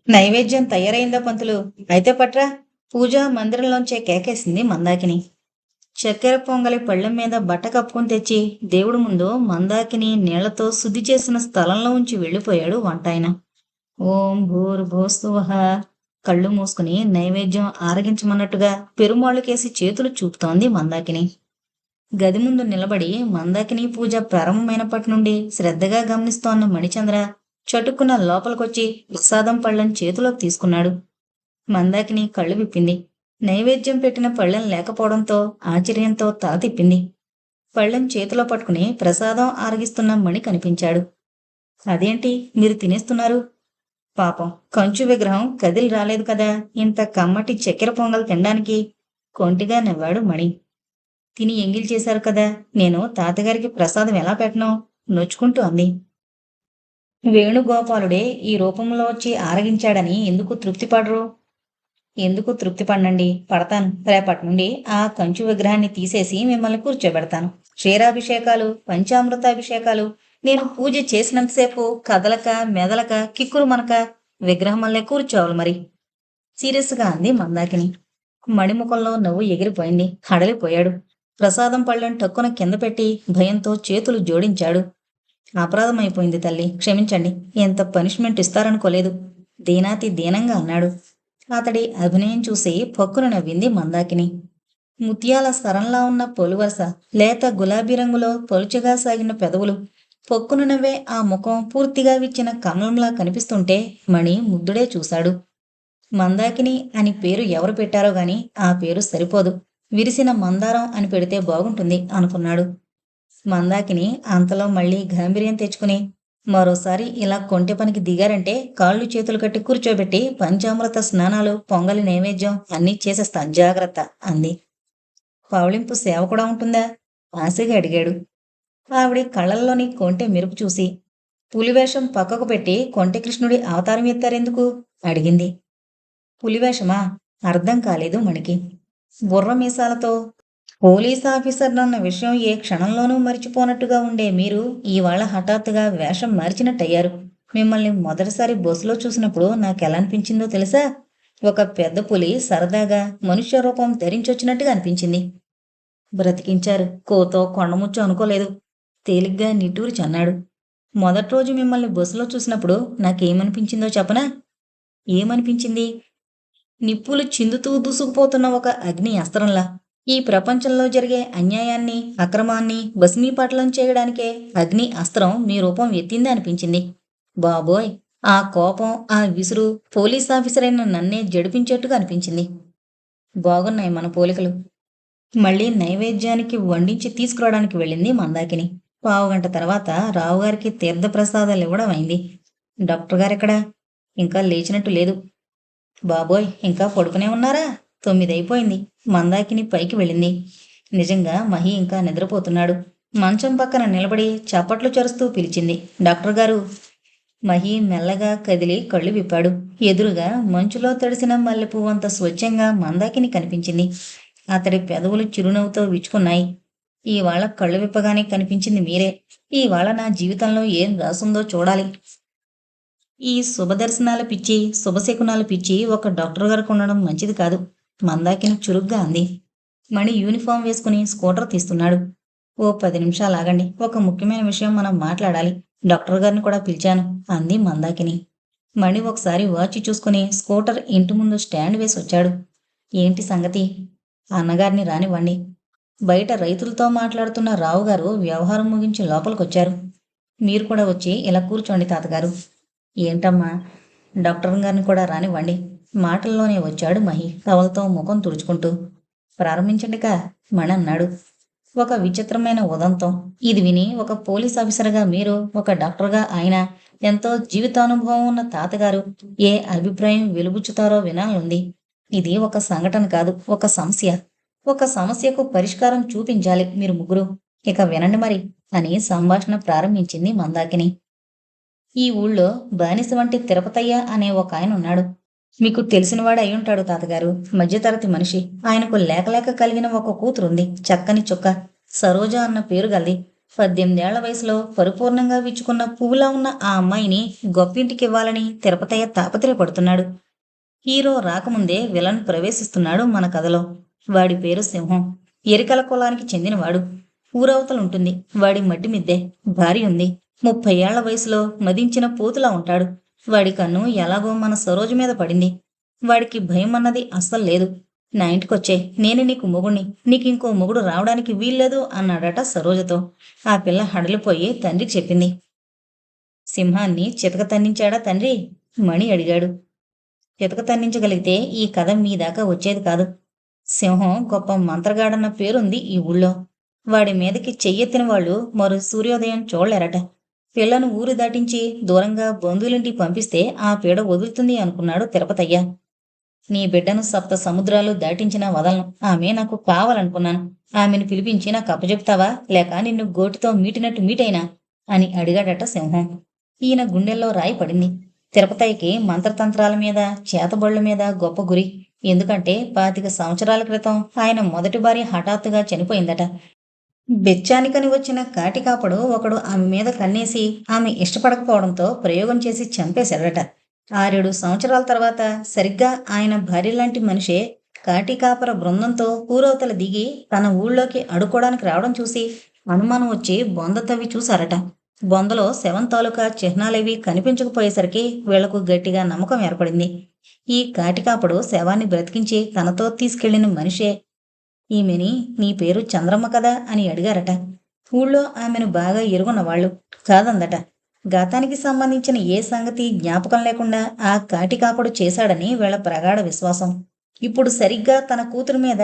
నైవేద్యం తయారైందా పంతులు? అయితే పట్రా. పూజా మందిరంలోంచే కేకేసింది మందాకిని. చక్కెర పొంగలి పళ్ళెం మీద బట్ట కప్పుకొని తెచ్చి దేవుడి ముందు మందాకిని నీళ్లతో శుద్ధి చేసిన స్థలంలో ఉంచి వెళ్ళిపోయాడు వంటాయన. ఓం భూర్భువస్సువః. కళ్ళు మూసుకుని నైవేద్యం ఆరగించమన్నట్టుగా పెరుమాళ్ళకేసి చేతులు చూపుతోంది మందాకిని. గది ముందు నిలబడి మందాకిని పూజ ప్రారంభమైనప్పటి నుండి శ్రద్ధగా గమనిస్తోన్న మణిచంద్ర చటుక్కున లోపలికొచ్చి ప్రసాదం పళ్ళెం చేతిలోకి తీసుకున్నాడు. మందాకిని కళ్ళు విప్పింది. నైవేద్యం పెట్టిన పళ్ళెం లేకపోవడంతో ఆశ్చర్యంతో తల తిప్పింది. పళ్ళెం చేతిలో పట్టుకుని ప్రసాదం ఆరగిస్తున్న మణి కనిపించాడు. అదేంటి మీరు తినేస్తున్నారు? పాపం కంచు విగ్రహం కదిలి రాలేదు కదా ఇంత కమ్మటి చక్కెర పొంగల్ తినడానికి. కొంటిగా నవ్వాడు మణి. తిని ఎంగిల్ చేశారు కదా, నేను తాతగారికి ప్రసాదం ఎలా పెట్టను? నొచ్చుకుంటూ అంది. వేణుగోపాలుడే ఈ రూపంలో వచ్చి ఆరగించాడని ఎందుకు తృప్తిపడరు? ఎందుకు తృప్తి పడనండి, పడతాను. రేపటి నుండి ఆ కంచు విగ్రహాన్ని తీసేసి మిమ్మల్ని కూర్చోబెడతాను. క్షీరాభిషేకాలు, పంచామృతాభిషేకాలు, నేను పూజ చేసినంతసేపు కదలక మెదలక కిక్కురు మనక విగ్రహం వల్లే కూర్చోవాలి మరి. సీరియస్గా అంది మందాకిని. మణిముఖంలో నవ్వు ఎగిరిపోయింది. హడలిపోయాడు. ప్రసాదం పళ్ళెం టక్కున కింద పెట్టి భయంతో చేతులు జోడించాడు. అపరాధమైపోయింది తల్లి, క్షమించండి. ఎంత పనిష్మెంట్ ఇస్తారనుకోలేదు. దీనాతి దీనంగా అన్నాడు. అతడి అభినయం చూసి పక్కున నవ్వింది మందాకిని. ముత్యాల సరంలా ఉన్న పొలువరస, లేత గులాబీ రంగులో పలుచగా సాగిన పెదవులు, పొక్కున నవ్వే ఆ ముఖం పూర్తిగా విచ్చిన కమలంలా కనిపిస్తుంటే మణి ముద్దుడే చూశాడు. మందాకిని అని పేరు ఎవరు పెట్టారో గాని ఆ పేరు సరిపోదు. విరిసిన మందారం అని పెడితే బాగుంటుంది అనుకున్నాడు. మందాకిని అంతలో మళ్ళీ గాంభీర్యం తెచ్చుకుని, మరోసారి ఇలా కొంటె పనికి దిగారంటే కాళ్ళు చేతులు కట్టి కూర్చోబెట్టి పంచామృత స్నానాలు, పొంగలి నైవేద్యం అన్నీ చేసేస్తాను, జాగ్రత్త అంది. పవళింపు సేవ కూడా ఉంటుందా? ఆశగా అడిగాడు. ఆవిడి కళ్ళల్లోని కొంటె మెరుపు చూసి, పులివేషం పక్కకు పెట్టి కొంటె కృష్ణుడి అవతారం ఎత్తారెందుకు అడిగింది. పులివేషమా? అర్థం కాలేదు మణికి. బుర్ర మీసాలతో పోలీస్ ఆఫీసర్నన్న విషయం ఏ క్షణంలోనూ మరిచిపోనట్టుగా ఉండే మీరు ఇవాళ హఠాత్తుగా వేషం మార్చినట్టయ్యారు. మిమ్మల్ని మొదటిసారి బస్సులో చూసినప్పుడు నాకెలా అనిపించిందో తెలుసా? ఒక పెద్ద పులి సరదాగా మనుష్య రూపం ధరించొచ్చినట్టుగా అనిపించింది. బ్రతికించారు. కోతో కొండముచ్చు అనుకోలేదు. తేలిగ్గా నిట్టూరి చన్నాడు. మొదటి రోజు మిమ్మల్ని బస్సులో చూసినప్పుడు నాకేమనిపించిందో చెప్పనా? ఏమనిపించింది? నిప్పులు చిందుతూ దూసుకుపోతున్న ఒక అగ్ని అస్త్రంలా. ఈ ప్రపంచంలో జరిగే అన్యాయాన్ని, అక్రమాన్ని భస్మీపటలం చేయడానికే అగ్ని అస్త్రం మీ రూపం ఎత్తింది అనిపించింది. బాబోయ్! ఆ కోపం, ఆ విసురు పోలీస్ ఆఫీసర్ అయిన నన్నే జడిపించేట్టుగా అనిపించింది. బాగున్నాయి మన పోలికలు. మళ్ళీ నైవేద్యానికి వండించి తీసుకురావడానికి వెళ్ళింది మందాకిని. పావుగంట తర్వాత రావుగారికి తీర్థప్రసాదాలు ఇవ్వడం అయింది. డాక్టర్ గారెక్కడా? ఇంకా లేచినట్టు లేదు. బాబోయ్! ఇంకా పడుకునే ఉన్నారా? 9 అయిపోయింది. మందాకిని పైకి వెళ్ళింది. నిజంగా మహి ఇంకా నిద్రపోతున్నాడు. మంచం పక్కన నిలబడి చప్పట్లు చరుస్తూ పిలిచింది. డాక్టర్ గారు! మహి మెల్లగా కదిలి కళ్ళు విప్పాడు. ఎదురుగా మంచులో తడిసిన మల్లెపువ్వంత స్వచ్ఛంగా మందాకిని కనిపించింది. అతడి పెదవులు చిరునవ్వుతో విచ్చుకున్నాయి. ఇవాళ కళ్ళు విప్పగానే కనిపించింది మీరే. ఇవాళ నా జీవితంలో ఏం రాసుందో చూడాలి. ఈ శుభదర్శనాల పిచ్చి, శుభశకునాల పిచ్చి ఒక డాక్టర్ గారికి ఉండడం మంచిది కాదు. మందాకిని చురుగ్గా అంది. మణి యూనిఫామ్ వేసుకుని స్కూటర్ తీస్తున్నాడు. ఓ 10 నిమిషాలు ఆగండి, ఒక ముఖ్యమైన విషయం మనం మాట్లాడాలి. డాక్టర్ గారిని కూడా పిలిచాను అంది మందాకిని. మణి ఒకసారి వాచి చూసుకుని స్కూటర్ ఇంటి ముందు స్టాండ్ వేసి వచ్చాడు. ఏంటి సంగతి? అన్నగారిని రానివ్వండి. బయట రైతులతో మాట్లాడుతున్న రావుగారు వ్యవహారం ముగించి లోపలికొచ్చారు. మీరు కూడా వచ్చి ఇలా కూర్చోండి తాతగారు. ఏంటమ్మా? డాక్టర్ గారిని కూడా రానివ్వండి. మాటల్లోనే వచ్చాడు మహి టవల్తో ముఖం తుడుచుకుంటూ. ప్రారంభించండికా మణి అన్నాడు. ఒక విచిత్రమైన ఉదంతం. ఇది విని ఒక పోలీస్ ఆఫీసర్గా మీరు, ఒక డాక్టర్గా ఆయన, ఎంతో జీవితానుభవం ఉన్న తాతగారు ఏ అభిప్రాయం వెలుబుచ్చుతారో వినాలనుంది. ఇది ఒక సంఘటన కాదు, ఒక సమస్య. ఒక సమస్యకు పరిష్కారం చూపించాలి మీరు ముగ్గురు. ఇక వినండి మరి అని సంభాషణ ప్రారంభించింది మందాకిని. ఈ ఊళ్ళో బానిస వంటి తిరుపతయ్య అనే ఒక ఆయన ఉన్నాడు. మీకు తెలిసినవాడు అయ్యుంటాడు తాతగారు. మధ్యతరగతి మనిషి. ఆయనకు లేక లేక కలిగిన ఒక కూతురుంది. చక్కని చుక్క. సరోజ అన్న పేరు గలది. 18 ఏళ్ల వయసులో పరిపూర్ణంగా విచ్చుకున్న పువ్వులా ఉన్న ఆ అమ్మాయిని గొప్పింటికివ్వాలని తిరుపతయ్య తాపత్రయపడుతున్నాడు. హీరో రాకముందే విలన్ ప్రవేశిస్తున్నాడు మన కథలో. వాడి పేరు సింహం. ఎరికల కులానికి చెందినవాడు. ఊరవతలుంటుంది వాడి మట్టి మిద్దే. భార్య ఉంది. 30 ఏళ్ల వయసులో మదించిన పోతులా ఉంటాడు. వాడి కన్ను ఎలాగో మన సరోజు మీద పడింది. వాడికి భయం అన్నది అస్సలు లేదు. నా ఇంటికొచ్చే, నేనే నీకు మొగుణ్ణి, నీకింకో మొగుడు రావడానికి వీల్లేదు అన్నాడట సరోజతో. ఆ పిల్ల హడలిపోయి తండ్రికి చెప్పింది. సింహాన్ని చితక తన్నించాడా తండ్రి? మణి అడిగాడు. చితక తన్నించగలిగితే ఈ కథ మీ దాకా వచ్చేది కాదు. సింహం గొప్ప మంత్రగాడన్న పేరుంది ఈ ఊళ్ళో. వాడి మీదకి చెయ్యెత్తిన వాళ్ళు మరో సూర్యోదయం చూడలేరట. పిల్లను ఊరు దాటించి దూరంగా బంధువులింటికి పంపిస్తే ఆ పీడ వదులుతుంది అనుకున్నాడు తిరుపతయ్య. నీ బిడ్డను 7 సముద్రాలు దాటించినా వదలను. ఆమె నాకు కావాలనుకున్నాను. ఆమెను పిలిపించి నాకు అప్పచెప్తావా, లేక నిన్ను గోటితో మీటినట్టు మీటైనా అని అడిగాడట సింహం. ఈయన గుండెల్లో రాయి పడింది. తిరుపతయ్యకి మంత్రతంత్రాల మీద, చేతబడుల మీద గొప్ప గురి. ఎందుకంటే 25 సంవత్సరాల క్రితం ఆయన మొదటి భార్య హఠాత్తుగా చనిపోయిందట. బెచ్చానికని వచ్చిన కాటికాపడు ఒకడు ఆమె మీద కన్నేసి ఆమె ఇష్టపడకపోవడంతో ప్రయోగం చేసి చంపేశాడట. 6-7 సంవత్సరాల తర్వాత సరిగ్గా ఆయన భార్యలాంటి మనిషే కాటికాపర బృందంతో ఊరవతల దిగి తన ఊళ్ళోకి అడుక్కోడానికి రావడం చూసి అనుమానం వచ్చి బొంద తవ్వి చూశారట. బొందలో శవం తాలూకా చిహ్నాలేవి కనిపించకపోయేసరికి వీళ్లకు గట్టిగా నమ్మకం ఏర్పడింది. ఈ కాటికాపడు శవాన్ని బ్రతికించి తనతో తీసుకెళ్లిన మనిషే. ఈమెని నీ పేరు చంద్రమ్మ కదా అని అడిగారట. ఊళ్ళో ఆమెను బాగా ఎరుగున్నవాళ్లు. కాదందట. గతానికి సంబంధించిన ఏ సంగతి జ్ఞాపకం లేకుండా ఆ కాటికాపుడు చేశాడని వీళ్ల ప్రగాఢ విశ్వాసం. ఇప్పుడు సరిగ్గా తన కూతురు మీద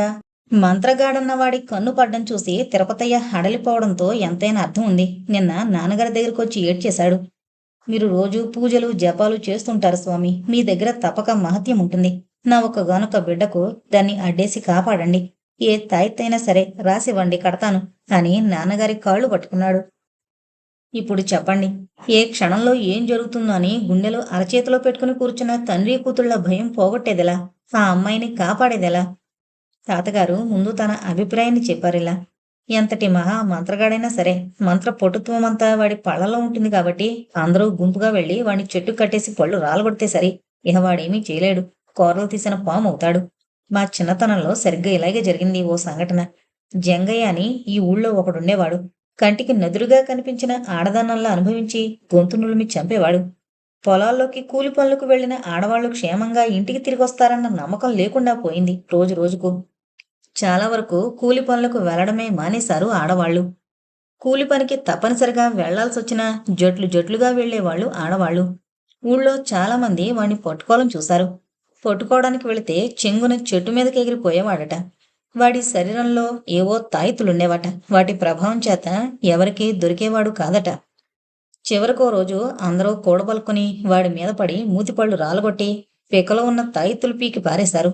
మంత్రగాడన్నవాడి కన్ను పడ్డం చూసి తిరుపతయ్య హడలిపోవడంతో ఎంతైనా అర్థం ఉంది. నిన్న నాన్నగారి దగ్గరకొచ్చి ఏడ్చేశాడు. మీరు రోజు పూజలు జపాలు చేస్తుంటారు స్వామి, మీ దగ్గర తప్పక మహత్యం ఉంటుంది. నా ఒక్కగానొక్క బిడ్డకు దాన్ని అడ్డేసి కాపాడండి. ఏ తాయిత్తైనా సరే రాసివ్వండి, కడతాను అని నాన్నగారి కాళ్ళు పట్టుకున్నాడు. ఇప్పుడు చెప్పండి, ఏ క్షణంలో ఏం జరుగుతుందో అని గుండెలు అరచేతిలో పెట్టుకుని కూర్చున్న తండ్రి కూతుళ్ల భయం పోగొట్టేదెలా, ఆ అమ్మాయిని కాపాడేదెలా? తాతగారు ముందు తన అభిప్రాయాన్ని చెప్పారిలా. ఎంతటి మహా మంత్రగాడైనా సరే మంత్ర పటుత్వమంతా వాడి పళ్లలో ఉంటుంది కాబట్టి అందరూ గుంపుగా వెళ్లి వాడిని చెట్టు కట్టేసి పళ్ళు రాలగొడితే సరి. ఇహ వాడేమీ చేయలేడు. కూరలు తీసిన పాము అవుతాడు. మా చిన్నతనంలో సరిగ్గా ఇలాగే జరిగింది ఓ సంఘటన. జంగయ్య అని ఈ ఊళ్ళో ఒకడుండేవాడు. కంటికి నదురుగా కనిపించిన ఆడదానంలా అనుభవించి గొంతు నులిమి చంపేవాడు. పొలాల్లోకి కూలి పనులకు వెళ్లిన ఆడవాళ్లు క్షేమంగా ఇంటికి తిరిగొస్తారన్న నమ్మకం లేకుండా పోయింది రోజు రోజుకు. చాలా వరకు కూలి పనులకు వెళ్లడమే మానేశారు ఆడవాళ్లు. కూలి పనికి తప్పనిసరిగా వెళ్లాల్సొచ్చినా జట్లు జట్లుగా వెళ్లేవాళ్లు ఆడవాళ్లు. ఊళ్ళో చాలా మంది వాణ్ణి పట్టుకోవాలని చూశారు. పట్టుకోవడానికి వెళితే చెంగున చెట్టు మీదకి ఎగిరిపోయేవాడట. వాడి శరీరంలో ఏవో తాయితులుండేవట. వాటి ప్రభావం చేత ఎవరికీ దొరికేవాడు కాదట. చివరికో రోజు అందరూ కూడబలుకుని వాడి మీద పడి మూతిపళ్ళు రాలగొట్టి పికలో ఉన్న తాయితులు పీకి పారేశారు.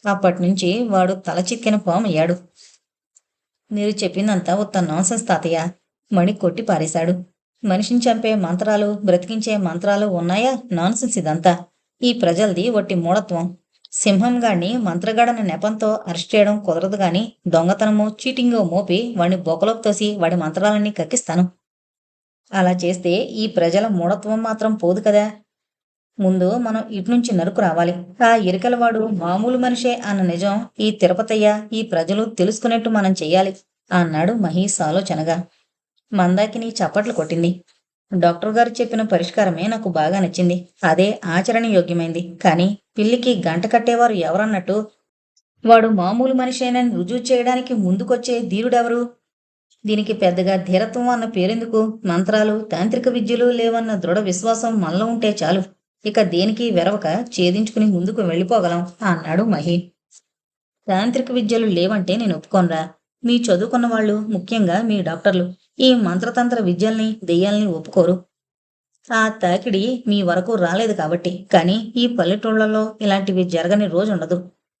అప్పటినుంచి వాడు తల చిక్కిన పామయ్యాడు. మీరు చెప్పిందంతా ఉత్త నాన్సెన్స్ తాతయ్య, మణి కొట్టి పారేశాడు. మనిషిని చంపే మంత్రాలు, బ్రతికించే మంత్రాలు ఉన్నాయా? నాన్సెన్స్ ఇదంతా. ఈ ప్రజలది వట్టి మూఢత్వం. సింహంగాడిని మంత్రగాడన్న నెపంతో అరెస్ట్ చేయడం కుదరదు గాని దొంగతనమో చీటింగో మోపి వాడిని బొక్కలోకి తోసి వాడి మంత్రాలన్నీ కక్కిస్తాను. అలా చేస్తే ఈ ప్రజల మూఢత్వం మాత్రం పోదు కదా. ముందు మనం ఇట్నుంచి నరుకు రావాలి. ఆ ఎరికలవాడు మామూలు మనిషే అన్న నిజం ఈ తిరుపతయ్య, ఈ ప్రజలు తెలుసుకునేట్టు మనం చెయ్యాలి అన్నాడు మహేష్ ఆలోచనగా. మందాకిని చప్పట్లు కొట్టింది. డాక్టర్ గారు చెప్పిన పరిష్కారమే నాకు బాగా నచ్చింది. అదే ఆచరణయోగ్యమైంది. కానీ పిల్లికి గంట కట్టేవారు ఎవరన్నట్టు వాడు మామూలు మనిషేనని రుజువు చేయడానికి ముందుకొచ్చే ధీరుడెవరు? దీనికి పెద్దగా ధీరత్వం అన్న పేరెందుకు? మంత్రాలు, తాంత్రిక విద్యలు లేవన్న దృఢ విశ్వాసం మనలో ఉంటే చాలు. ఇక దేనికి వెరవక ఛేదించుకుని ముందుకు వెళ్ళిపోగలం అన్నాడు మహి. తాంత్రిక విద్యలు లేవంటే నేను ఒప్పుకోనరా. మీ చదువుకున్న వాళ్ళు, ముఖ్యంగా మీ డాక్టర్లు, ఈ మంత్రతంత్ర విద్యల్ని, దెయ్యాల్ని ఒప్పుకోరు. ఆ తాకిడి మీ వరకు రాలేదు కాబట్టి. కానీ ఈ పల్లెటూళ్లలో ఇలాంటివి జరగని రోజుండదు.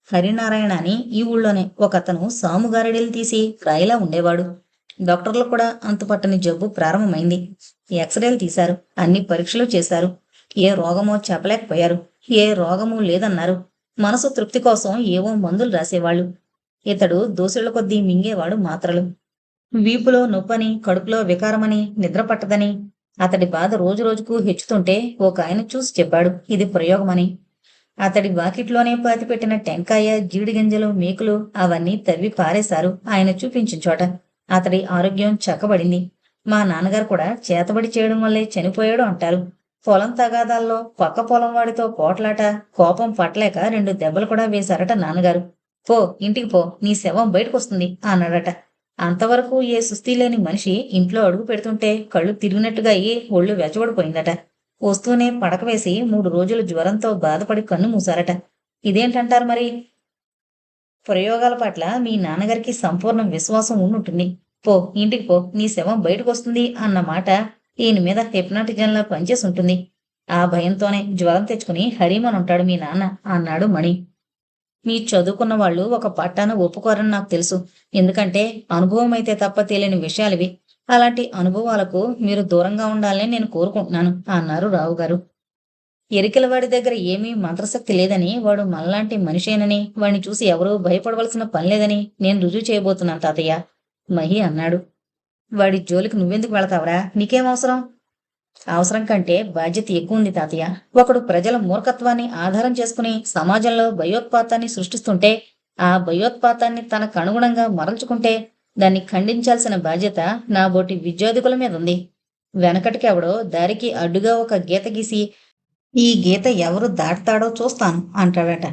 హరినారాయణ అని ఈ ఊళ్ళోనే ఒకతను సాముగారెడీలు తీసి రాయిలా ఉండేవాడు. డాక్టర్లు కూడా అంతుపట్టని జబ్బు ప్రారంభమైంది. ఎక్స్రేలు తీశారు. అన్ని పరీక్షలు చేశారు. ఏ రోగమో చెప్పలేకపోయారు. ఏ రోగమూ లేదన్నారు. మనసు తృప్తి కోసం ఏవో మందులు రాసేవాళ్ళు. ఇతడు దోసుళ్ల కొద్దీ మింగేవాడు మాత్రలు. వీపులో నొప్పని, కడుపులో వికారమని, నిద్ర పట్టదని, అతడి బాధ రోజురోజుకు హెచ్చుతుంటే ఒక ఆయన చూసి చెప్పాడు ఇది ప్రయోగమని. అతడి వాకిట్లోనే పాతిపెట్టిన టెంకాయ, జీడిగింజలు, మేకులు అవన్నీ తవ్వి పారేశారు ఆయన చూపించిన చోట. అతడి ఆరోగ్యం చక్కబడింది. మా నాన్నగారు కూడా చేతబడి చేయడం వల్లే చనిపోయాడు అంటారు. పొలం తగాదాల్లో పక్క పొలం వాడితో పోట్లాట, కోపం పట్టలేక 2 దెబ్బలు కూడా వేశారట నాన్నగారు. పో ఇంటికి పో, నీ శవం బయటకొస్తుంది అన్నాడట. అంతవరకు ఏ సుస్థి లేని మనిషి ఇంట్లో అడుగు పెడుతుంటే కళ్ళు తిరిగినట్టుగా అయ్యి ఒళ్ళు వెచ్చబడిపోయిందట. వస్తూనే పడక వేసి 3 రోజులు జ్వరంతో బాధపడి కన్ను మూశారట. ఇదేంటంటారు మరి? ప్రయోగాల పట్ల మీ నాన్నగారికి సంపూర్ణ విశ్వాసం ఉండుంటుంది. పో ఇంటికి పో, నీ శవం బయటకొస్తుంది అన్న మాట ఈయన మీద హిప్నాటిజంలా పనిచేసి ఉంటుంది. ఆ భయంతోనే జ్వరం తెచ్చుకుని హరీమన్ ఉంటాడు మీ నాన్న అన్నాడు మణి. మీ చదువుకున్న వాళ్ళు ఒక పట్టాన ఒప్పుకోరని నాకు తెలుసు. ఎందుకంటే అనుభవం అయితే తప్ప తెలియని విషయాలివి. అలాంటి అనుభవాలకు మీరు దూరంగా ఉండాలని నేను కోరుకుంటున్నాను అన్నారు రావుగారు. ఎరికల వాడి దగ్గర ఏమీ మంత్రశక్తి లేదని, వాడు మనలాంటి మనిషేనని, వాడిని చూసి ఎవరూ భయపడవలసిన పనిలేదని నేను రుజువు చేయబోతున్నాను తాతయ్య, మహి అన్నాడు. వాడి జోలికి నువ్వెందుకు వెళతావురా? నీకేం అవసరం? అవసరం కంటే బాధ్యత ఎక్కువ ఉంది తాతయ్య. ఒకడు ప్రజల మూర్ఖత్వాన్ని ఆధారం చేసుకుని సమాజంలో భయోత్పాతాన్ని సృష్టిస్తుంటే, ఆ భయోత్పాతాన్ని తనకు అనుగుణంగా మరల్చుకుంటే దాన్ని ఖండించాల్సిన బాధ్యత నా బోటి విద్యార్థికుల మీద ఉంది. వెనకటికి ఎవడో దారికి అడ్డుగా ఒక గీత గీసి ఈ గీత ఎవరు దాటుతాడో చూస్తాను అంటాడట.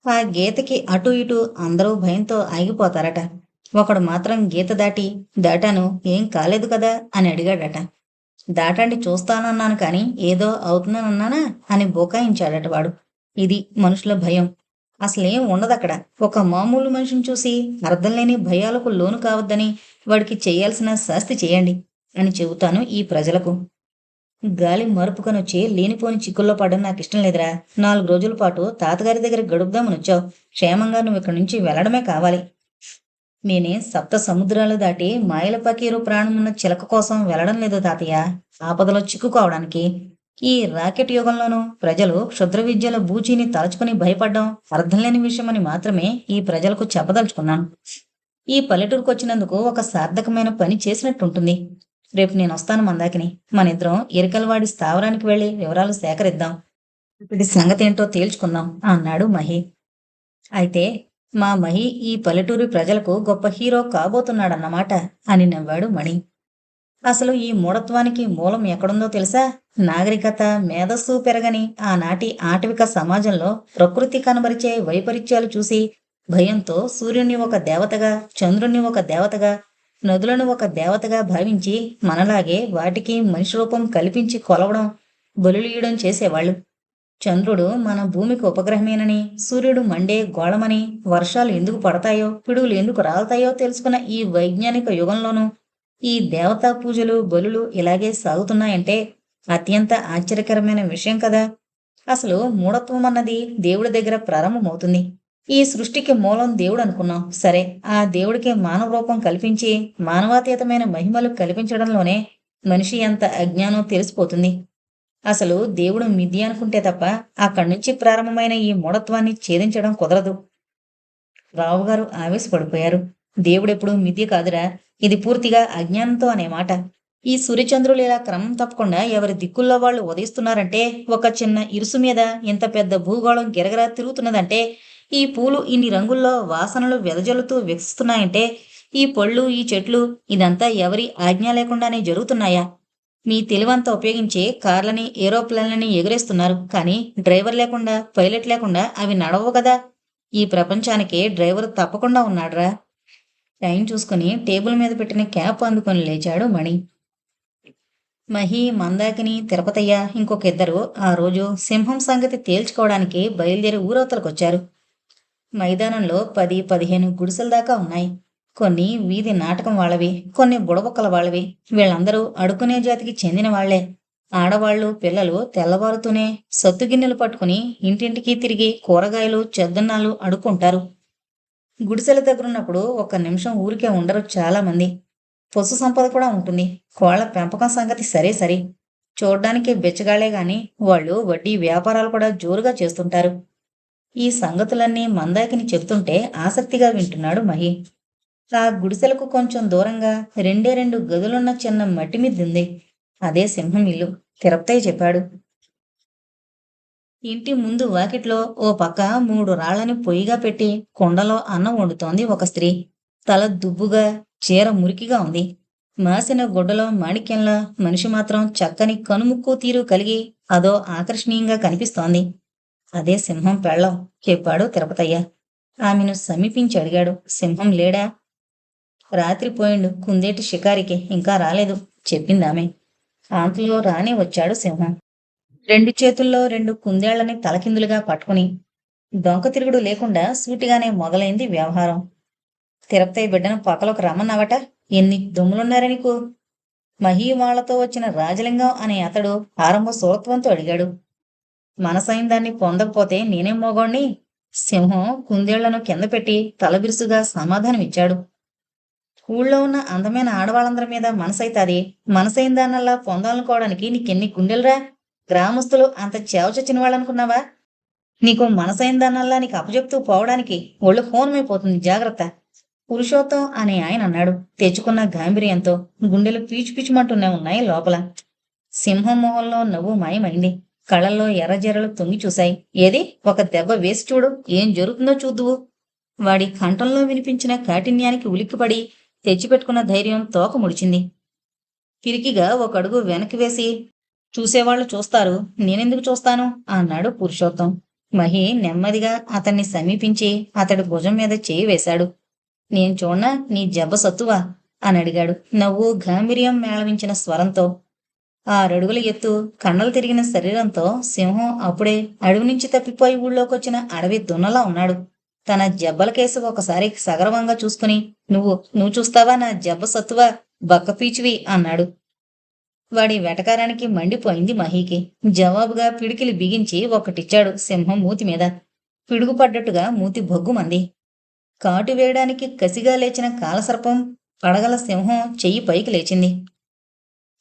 ఆ గీతకి అటు ఇటు అందరూ భయంతో ఆగిపోతారట. ఒకడు మాత్రం గీత దాటాను, ఏం కాలేదు కదా అని అడిగాడట. దాటండి చూస్తానన్నాను కాని ఏదో అవుతున్నానన్నానా అని బుకాయించాడట వాడు. ఇది మనుషుల భయం. అసలేం ఉండదక్కడ. ఒక మామూలు మనిషిని చూసి అర్థం లేని భయాలకు లోను కావద్దని వాడికి చేయాల్సిన శాస్తి చేయండి అని చెబుతాను ఈ ప్రజలకు. గాలి మరుపుకొనొచ్చి లేనిపోని చిక్కుల్లో పడడం నాకు ఇష్టం లేదురా. 4 రోజుల పాటు తాతగారి దగ్గర గడుపుదామని వచ్చావు. క్షేమంగా నువ్వు ఇక్కడి నుంచి వెళ్ళడమే కావాలి. నేనే సప్త సముద్రాలు దాటి మాయల పకీరు ప్రాణమున్న చిలక కోసం వెళ్ళడం లేదు తాతయ్య, ఆపదలో చిక్కుకోవడానికి. ఈ రాకెట్ యుగంలోనూ ప్రజలు క్షుద్ర విద్యల బూచీని తలుచుకుని భయపడ్డం అర్థం లేని విషయమని మాత్రమే ఈ ప్రజలకు చెప్పదలుచుకున్నాను. ఈ పల్లెటూరుకు వచ్చినందుకు ఒక సార్థకమైన పని చేసినట్టుంటుంది. రేపు నేను వస్తాను మందాకిని. మనిద్దరం ఎరికలవాడి స్థావరానికి వెళ్లి వివరాలు సేకరిద్దాం. ఇప్పటి సంగతి ఏంటో తేల్చుకుందాం అన్నాడు మహి. అయితే మా మహి ఈ పల్లెటూరి ప్రజలకు గొప్ప హీరో కాబోతున్నాడన్నమాట అని నవ్వాడు మణి. అసలు ఈ మూఢత్వానికి మూలం ఎక్కడుందో తెలుసా? నాగరికత, మేధస్సు పెరగని ఆనాటి ఆటవిక సమాజంలో ప్రకృతి కనబరిచే వైపరీత్యాలు చూసి భయంతో సూర్యుణ్ణి ఒక దేవతగా, చంద్రుణ్ణి ఒక దేవతగా, నదులను ఒక దేవతగా భావించి మనలాగే వాటికి మనిషి రూపం కల్పించి కొలవడం, బలులీయడం చేసేవాళ్ళు. చంద్రుడు మన భూమికి ఉపగ్రహమేనని, సూర్యుడు మండే గోళమని, వర్షాలు ఎందుకు పడతాయో, పిడుగులు ఎందుకు రాలుతాయో తెలుసుకున్న ఈ వైజ్ఞానిక యుగంలోనూ ఈ దేవతా పూజలు, బలులు ఇలాగే సాగుతున్నాయంటే అత్యంత ఆశ్చర్యకరమైన విషయం కదా. అసలు మూఢత్వం అన్నది దేవుడి దగ్గర ప్రారంభమవుతుంది. ఈ సృష్టికి మూలం దేవుడు అనుకున్నాం సరే, ఆ దేవుడికి మానవ రూపం కల్పించి మానవాతీతమైన మహిమలు కల్పించడంలోనే మనిషి ఎంత అజ్ఞానం తెలిసిపోతుంది. అసలు దేవుడు మిథ్య అనుకుంటే తప్ప అక్కడి నుంచి ప్రారంభమైన ఈ మూఢత్వాన్ని ఛేదించడం కుదరదు. రావుగారు ఆవేశపడిపోయారు. దేవుడెప్పుడు మిథ్య కాదురా, ఇది పూర్తిగా అజ్ఞానంతో అనే మాట. ఈ సూర్యచంద్రులు ఇలా క్రమం తప్పకుండా ఎవరి దిక్కుల్లో వాళ్ళు ఉదయిస్తున్నారంటే, ఒక చిన్న ఇరుసు మీద ఇంత పెద్ద భూగోళం గిరగరా తిరుగుతున్నదంటే, ఈ పూలు ఇన్ని రంగుల్లో వాసనలు వెదజల్లుతూ వికసిస్తున్నాయంటే, ఈ పళ్ళు, ఈ చెట్లు ఇదంతా ఎవరి ఆజ్ఞ లేకుండానే జరుగుతున్నాయా? మీ తెలివంతా ఉపయోగించి కార్లని, ఏరోప్లేన్లని ఎగురేస్తున్నారు. కానీ డ్రైవర్ లేకుండా, పైలట్ లేకుండా అవి నడవవు కదా. ఈ ప్రపంచానికి డ్రైవర్ తప్పకుండా ఉన్నాడ్రా. టైం చూసుకుని టేబుల్ మీద పెట్టిన క్యాప్ అందుకొని లేచాడు మణి. మహి, మందాకిని, తిరుపతయ్య ఇంకొక ఇద్దరు ఆ రోజు సింహం సంగతి తేల్చుకోవడానికి బయలుదేరి ఊరవతలకొచ్చారు. మైదానంలో 10-15 గుడిసెల దాకా ఉన్నాయి. కొన్ని వీధి నాటకం వాళ్ళవి, కొన్ని బుడబొక్కల వాళ్ళవి. వీళ్ళందరూ అడుకునే జాతికి చెందిన వాళ్లే. ఆడవాళ్లు, పిల్లలు తెల్లవారుతూనే సత్తుగిన్నెలు పట్టుకుని ఇంటింటికి తిరిగి కూరగాయలు, చెద్దన్నాలు అడుక్కుంటారు. గుడిసెల దగ్గరున్నప్పుడు 1 నిమిషం ఊరికే ఉండరు చాలా మంది. పశు సంపద కూడా ఉంటుంది. కోళ్ల పెంపకం సంగతి సరే సరి, చూడ్డానికి బెచ్చగాళ్లే గాని వాళ్ళు వడ్డీ వ్యాపారాలు కూడా జోరుగా చేస్తుంటారు. ఈ సంగతులన్నీ మందాకిని చెప్తుంటే ఆసక్తిగా వింటున్నాడు మహి. ఆ గుడిసెలకు కొంచెం దూరంగా రెండే రెండు గదులున్న చిన్న మట్టి మిద్దుంది. అదే సింహం ఇల్లు. తిరుపతయ్య చెప్పాడు. ఇంటి ముందు వాకిట్లో ఓ పక్క 3 రాళ్ళని పొయ్యిగా పెట్టి కుండలో అన్నం వండుతోంది ఒక స్త్రీ. తల దుబ్బుగా, చీర మురికిగా ఉంది. మాసిన గుడ్డలో మాణిక్యంలా మనిషి మాత్రం చక్కని కనుముక్కు తీరు కలిగి అదో ఆకర్షణీయంగా కనిపిస్తోంది. అదే సింహం పెళ్ళం చెప్పాడు తిరుపతయ్య. ఆమెను సమీపించి అడిగాడు. సింహం లేడా? రాత్రి పోయిండు కుందేటి షికారికి, ఇంకా రాలేదు చెప్పిందామె. అంతలో రానే వచ్చాడు సింహం. 2 చేతుల్లో 2 కుందేళ్లని తలకిందులుగా పట్టుకుని. డొంక తిరుగుడు లేకుండా సూటిగానే మొదలైంది వ్యవహారం. తిరుపతయ్య బిడ్డను పక్కలోకి రమ్మన్నావట. ఎన్ని దొమ్ములున్నారా నీకు? మహీవాళ్లతో వచ్చిన రాజలింగం అనే అతడు ఆరంభ సూరత్వంతో అడిగాడు. మనసైన దాన్ని పొందకపోతే నేనేం మోగోణ్ణి? సింహం కుందేళ్లను కింద పెట్టి తలబిరుసుగా సమాధానమిచ్చాడు. ఊళ్ళో ఉన్న అందమైన ఆడవాళ్ళందరి మీద మనసైతాది. మనసైన దాన్నల్లా పొందాలనుకోవడానికి నీకెన్ని గుండెలరా? గ్రామస్తులు అంత చేవచచ్చిన వాళ్ళనుకున్నావా? నీకు మనసైన దాన్నల్లా నీకు అప్పచెప్తూ పోవడానికి ఒళ్ళు హోనమైపోతుంది, జాగ్రత్త. పురుషోత్తం అనే ఆయన అన్నాడు తెచ్చుకున్న గాంభీర్యంతో. గుండెలు పీచు పీచుమంటూనే ఉన్నాయి లోపల. సింహం మొహంలో నవ్వు మాయమైంది. కళ్ళల్లో ఎర్రజెర్రలు తొంగి చూశాయి. ఏది, ఒక దెబ్బ వేసి చూడు, ఏం జరుగుతుందో చూద్దువు. వాడి కంఠంలో వినిపించిన కాఠిన్యానికి ఉలిక్కిపడి తెచ్చిపెట్టుకున్న ధైర్యం తోక ముడిచింది. పిరికిగా ఒక అడుగు వెనక్కి వేసి, చూసేవాళ్లు చూస్తారు, నేనెందుకు చూస్తాను అన్నాడు పురుషోత్తం. మహి నెమ్మదిగా అతన్ని సమీపించి అతడి భుజం మీద చేయి వేశాడు. నేను చూడనా నీ జబ్బ సత్తువా అని అడిగాడు నవ్వు గాంభీర్యం మేళవించిన స్వరంతో. 6 అడుగుల ఎత్తు, కండలు తిరిగిన శరీరంతో సింహం అప్పుడే అడవి నుంచి తప్పిపోయి ఊళ్ళోకొచ్చిన అడవి దున్నలా ఉన్నాడు. తన జబ్బల కేసు ఒకసారి సగర్వంగా చూసుకుని, నువ్వు చూస్తావా నా జబ్బ సత్తువా, బక్కపీచివి అన్నాడు. వాడి వెటకారానికి మండిపోయింది మహీకి. జవాబుగా పిడికిలి బిగించి ఒకటిచ్చాడు సింహం మూతి మీద. పిడుగుపడ్డట్టుగా మూతి బొగ్గుమంది. కాటు వేయడానికి కసిగా లేచిన కాలసర్పం పడగల సింహం చెయ్యి పైకి లేచింది.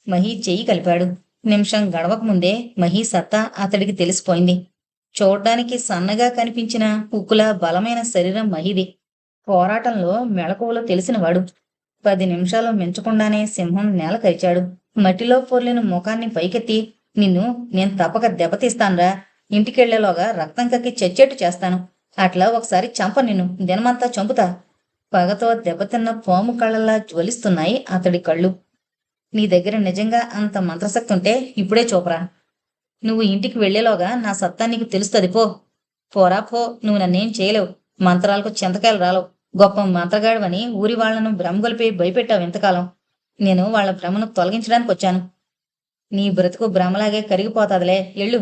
మహీ చెయ్యి కలిపాడు. నిమిషం గడవకముందే మహీ సత్తా అతడికి తెలిసిపోయింది. చూడ్డానికి సన్నగా కనిపించిన ఉక్కులా బలమైన శరీరం మహిది. పోరాటంలో మెళకువలు తెలిసినవాడు. 10 నిమిషాలు మించకుండానే సింహం నేల కరిచాడు. మట్టిలో పొర్లిన ముఖాన్ని పైకెత్తి, నిన్ను నేను తప్పక దెబ్బతీస్తాన్రా. ఇంటికెళ్లేలోగా రక్తం కక్కి చచ్చేట్టు చేస్తాను. అట్లా ఒకసారి చంప, నిన్ను దినమంతా చంపుతా. పగతో దెబ్బతిన్న పాము కళ్ళల్లా జ్వలిస్తున్నాయి అతడి కళ్ళు. నీ దగ్గర నిజంగా అంత మంత్రశక్తి ఉంటే ఇప్పుడే చూపరా. నువ్వు ఇంటికి వెళ్లేలోగా నా సత్తా నీకు తెలుస్తుంది. పోరా పో, నువ్వు నన్నేం చేయలేవు. మంత్రాలకు చింతకాయలు రాలవు. గొప్ప మంత్రగాడివని ఊరి వాళ్లను భ్రమగొలిపి భయపెట్టావు ఇంతకాలం. నేను వాళ్ల భ్రమను తొలగించడానికి వచ్చాను. నీ బ్రతుకు భ్రమలాగే కరిగిపోతాదిలే, ఎళ్ళు.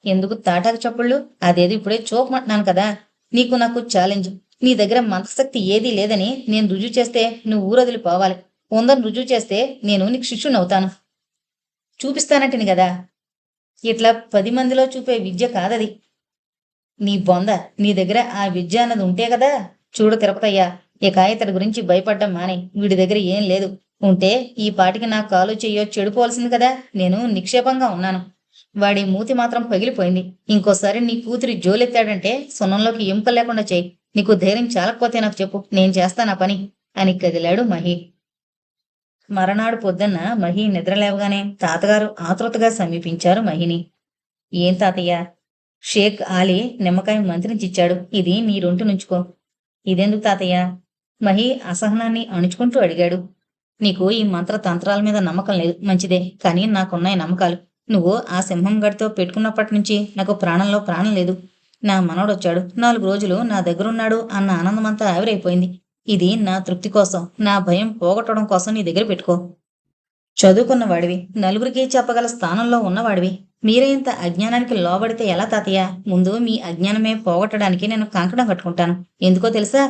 ఎందుకు తాటాకు చప్పుళ్ళు? అదేది ఇప్పుడే చూపమంటున్నాను కదా. నీకు నాకు ఛాలెంజ్. నీ దగ్గర మంత్రశక్తి ఏదీ లేదని నేను రుజువు చేస్తే నువ్వు ఊరొదిలి పోవాలి. ఉందని రుజువు చేస్తే నేను నీకు శిష్యునవుతాను. చూపిస్తానంటిని కదా. ఇట్లా 10 మందిలో చూపే విద్య కాదది. నీ బొంద, నీ దగ్గర ఆ విద్య అన్నది ఉంటే కదా. చూడు తిరుపతయ్య, ఇక ఇతడి గురించి భయపడ్డం మానే. వీడి దగ్గర ఏం లేదు. ఉంటే ఈ పాటికి నా కాలు చెయ్యో చెడిపోవలసింది కదా. నేను నిక్షేపంగా ఉన్నాను. వాడి మూతి మాత్రం పగిలిపోయింది. ఇంకోసారి నీ కూతురి జోలెత్తాడంటే సున్నంలోకి ఎముక లేకుండా చెయ్యి. నీకు ధైర్యం చాలకపోతే నాకు చెప్పు, నేను చేస్తానా పని అని కదిలాడు మహి. మరనాడు పొద్దున్న మహి నిద్రలేవగానే తాతగారు ఆతృతగా సమీపించారు మహిని. ఏం తాతయ్య? షేక్ ఆలీ నిమ్మకాయ మంత్రించిచ్చాడు. ఇది నీ రొంటు నుంచుకో. ఇదెందుకు తాతయ్య? మహి అసహనాన్ని అణుచుకుంటూ అడిగాడు. నీకు ఈ మంత్ర తంత్రాల మీద నమ్మకం లేదు, మంచిదే. కానీ నాకున్నాయి నమ్మకాలు. నువ్వు ఆ సింహం గడితో పెట్టుకున్నప్పటి నుంచి నాకు ప్రాణంలో ప్రాణం లేదు. నా మనవడొచ్చాడు, 4 రోజులు నా దగ్గరున్నాడు అన్న ఆనందమంతా ఆవిరైపోయింది. ఇది నా తృప్తి కోసం, నా భయం పోగొట్టడం కోసం నీ దగ్గర పెట్టుకో. చదువుకున్నవాడివి, నలుగురికి చెప్పగల స్థానంలో ఉన్నవాడివి. మీరే ఇంత అజ్ఞానానికి లోబడితే ఎలా తాతయ్య? ముందు మీ అజ్ఞానమే పోగొట్టడానికి నేను కంకణం కట్టుకుంటాను. ఎందుకో తెలుసా?